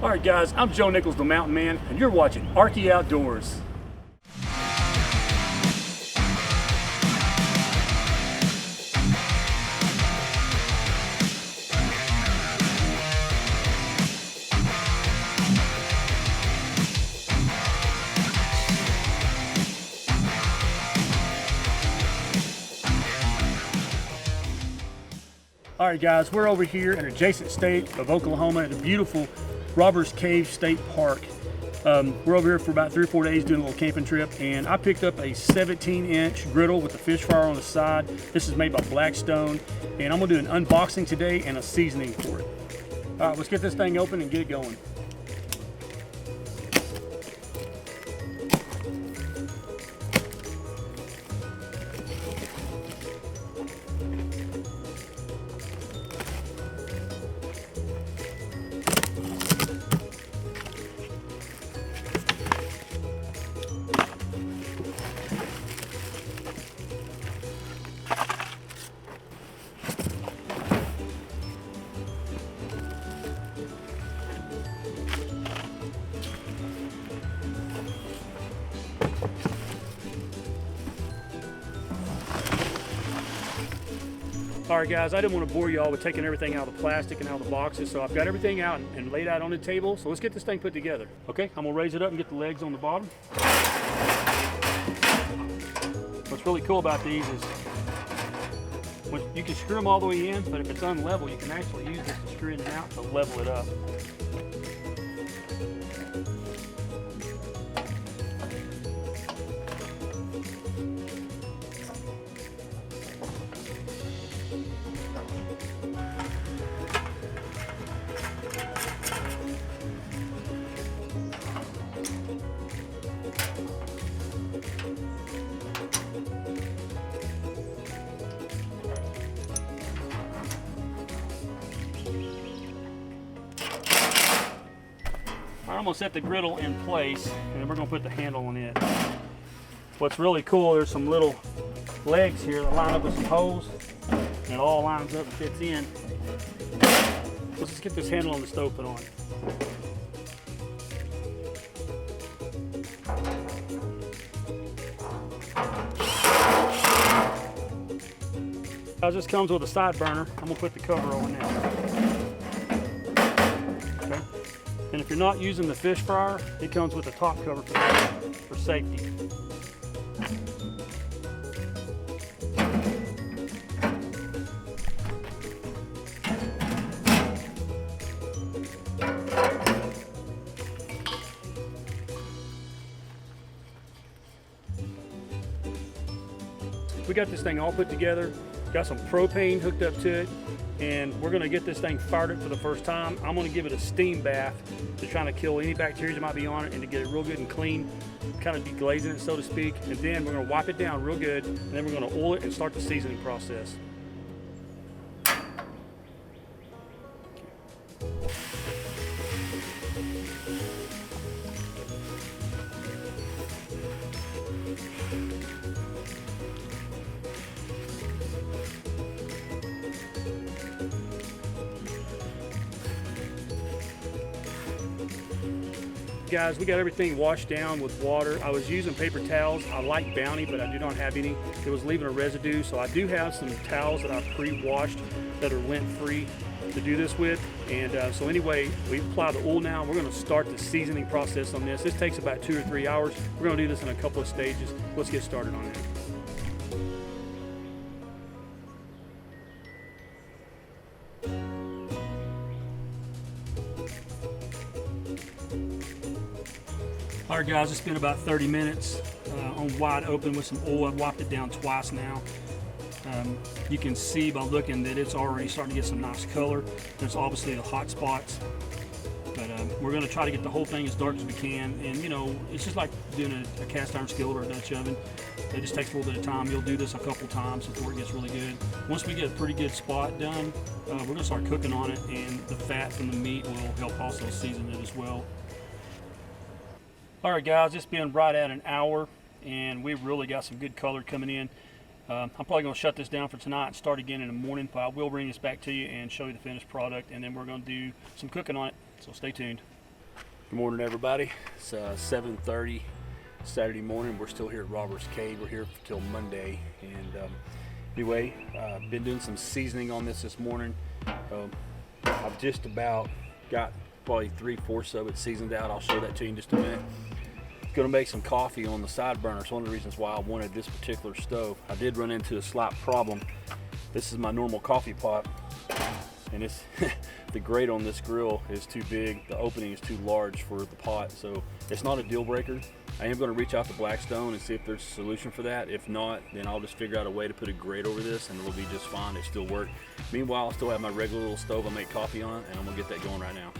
All right, guys, I'm Joe Nichols, the Mountain Man, and you're watching Arkie Outdoors. All right, guys, we're over here in an adjacent state of Oklahoma at a beautiful Robbers Cave State Park. We're over here for about 3 or 4 days doing a little camping trip, and I picked up a 17-inch griddle with a fish fryer on the side. This is made by Blackstone, and I'm gonna do an unboxing today and a seasoning for it. All right, let's get this thing open and get it going. All right, guys, I didn't want to bore y'all with taking everything out of the plastic and out of the boxes, so I've got everything out and laid out on the table. So let's get this thing put together. Okay, I'm gonna raise it up and get the legs on the bottom. What's really cool about these is you can screw them all the way in, but if it's unlevel, you can actually use this to screw in and out to level it up. I'm gonna set the griddle in place, and then we're gonna put the handle on it. What's really cool, there's some little legs here that line up with some holes, and it all lines up and fits in. Let's just get this handle on the stove put on. This comes with a side burner. I'm gonna put the cover on there. Okay. And if you're not using the fish fryer, it comes with a top cover for safety. We got this thing all put together, got some propane hooked up to it, and we're gonna get this thing fired up for the first time. I'm gonna give it a steam bath to try to kill any bacteria that might be on it and to get it real good and clean, kind of deglazing it, so to speak. And then we're gonna wipe it down real good, and then we're gonna oil it and start the seasoning process. Guys, we got everything washed down with water. I was using paper towels. I like Bounty, but I do not have any. It was leaving a residue, so I do have some towels that I've pre-washed that are lint-free to do this with. And so anyway, we apply the oil now. We're gonna start the seasoning process on this. This takes about 2 or 3 hours. We're gonna do this in a couple of stages. Let's get started on it. All right, guys, it's been about 30 minutes on wide open with some oil. I've wiped it down twice now. You can see by looking that it's already starting to get some nice color. There's obviously the hot spots, but we're going to try to get the whole thing as dark as we can. And you know, it's just like doing a cast iron skillet or a Dutch oven. It just takes a little bit of time. You'll do this a couple times before it gets really good. Once we get a pretty good spot done, we're going to start cooking on it, and the fat from the meat will help also season it as well. All right, guys, it's been right at an hour, and we've really got some good color coming in. I'm probably going to shut this down for tonight and start again in the morning, but I will bring this back to you and show you the finished product, and then we're going to do some cooking on it, so stay tuned. Good morning, everybody. It's 7:30 Saturday morning. We're still here at Robert's Cave. We're here till Monday. And anyway, been doing some seasoning on this morning. I've just about got probably 3/4 of it seasoned out. I'll show that to you in just a minute. Going to make some coffee on the side burner. It's one of the reasons why I wanted this particular stove. I did run into a slight problem. This is my normal coffee pot, and it's the grate on this grill is too big. The opening is too large for the pot, so it's not a deal breaker. I am going to reach out to Blackstone and see if there's a solution for that. If not, then I'll just figure out a way to put a grate over this and it'll be just fine. It still work. Meanwhile, I still have my regular little stove I make coffee on, and I'm going to get that going right now.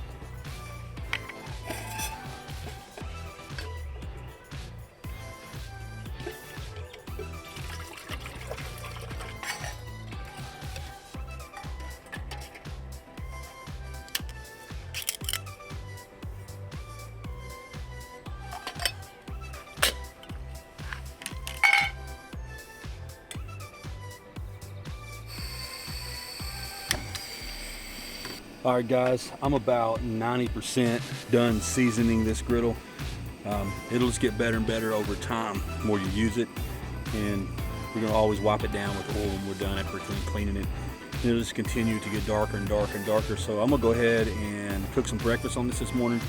All right, guys, I'm about 90% done seasoning this griddle. It'll just get better and better over time the more you use it, and we're gonna always wipe it down with oil when we're done after cleaning it. And it'll just continue to get darker and darker and darker. So I'm gonna go ahead and cook some breakfast on this morning.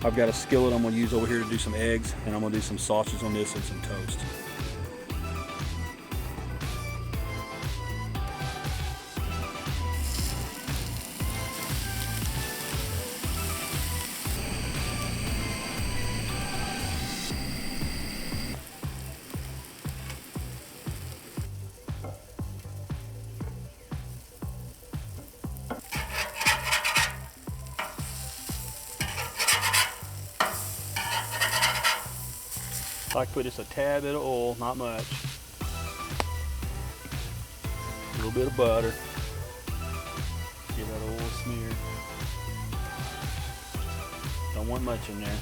I've got a skillet I'm gonna use over here to do some eggs, and I'm gonna do some sausage on this and some toast. I like to put just a tad bit of oil, not much. A little bit of butter. Give that oil a smear. Don't want much in there.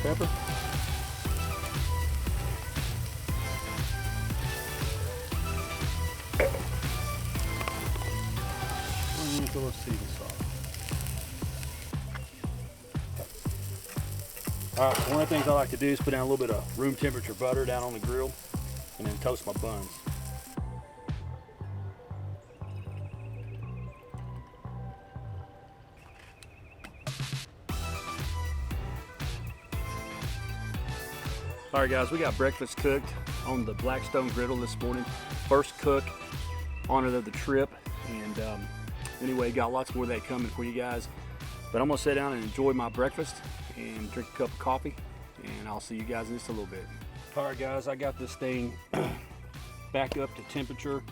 Pepper. And a little season salt. Alright, so one of the things I like to do is put down a little bit of room temperature butter down on the grill and then toast my buns. All right, guys, we got breakfast cooked on the Blackstone Griddle this morning. First cook on it of the trip, and anyway, got lots more of that coming for you guys. But I'm gonna sit down and enjoy my breakfast and drink a cup of coffee, and I'll see you guys in just a little bit. All right, guys, I got this thing back up to temperature.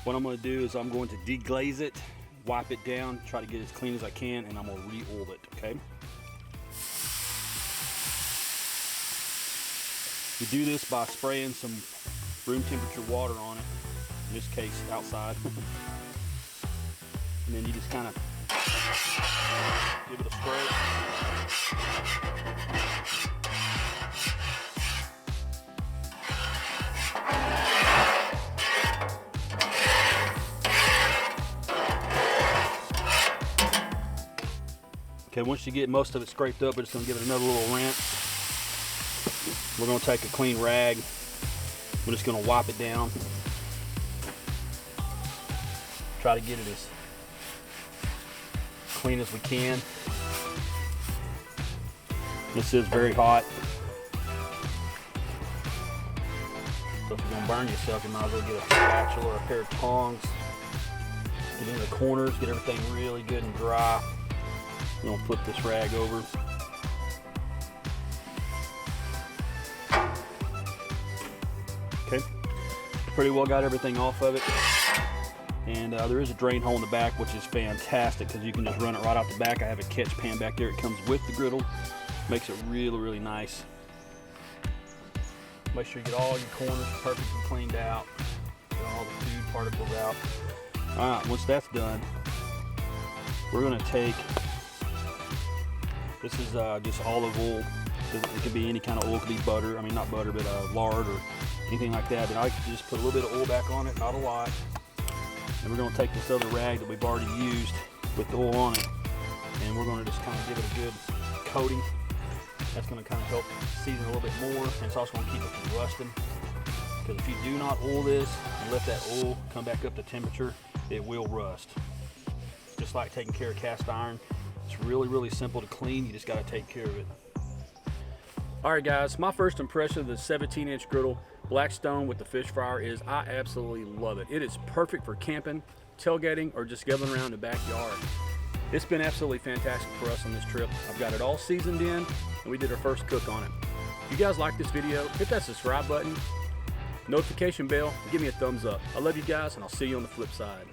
What I'm gonna do is I'm going to deglaze it, wipe it down, try to get it as clean as I can, and I'm gonna re-oil it, okay? You do this by spraying some room temperature water on it, in this case outside. And then you just kind of give it a spray. Okay, once you get most of it scraped up, we're just gonna give it another little rinse. We're going to take a clean rag. We're just going to wipe it down. Try to get it as clean as we can. This is very hot. So if you're going to burn yourself, you might as well get a spatula or a pair of tongs. Get in the corners, get everything really good and dry. We're going to flip this rag over. Okay, pretty well got everything off of it. And there is a drain hole in the back, which is fantastic because you can just run it right out the back. I have a catch pan back there. It comes with the griddle. Makes it really, really nice. Make sure you get all your corners perfectly cleaned out. Get all the food particles out. All right, once that's done, we're gonna take, this is just olive oil. It could be any kind of oil, it could be butter. I mean, not butter, but lard or anything like that. And I just put a little bit of oil back on it, not a lot. And we're gonna take this other rag that we've already used with the oil on it, and we're gonna just kind of give it a good coating. That's gonna kind of help season a little bit more, and it's also gonna keep it from rusting. Because if you do not oil this and let that oil come back up to temperature, it will rust. Just like taking care of cast iron. It's really, really simple to clean. You just gotta take care of it. All right, guys, my first impression of the 17-inch griddle Blackstone with the fish fryer is I absolutely love it. It is perfect for camping, tailgating, or just gathering around the backyard. It's been absolutely fantastic for us on this trip. I've got it all seasoned in, and we did our first cook on it. If you guys like this video, hit that subscribe button, notification bell, and give me a thumbs up. I love you guys, and I'll see you on the flip side.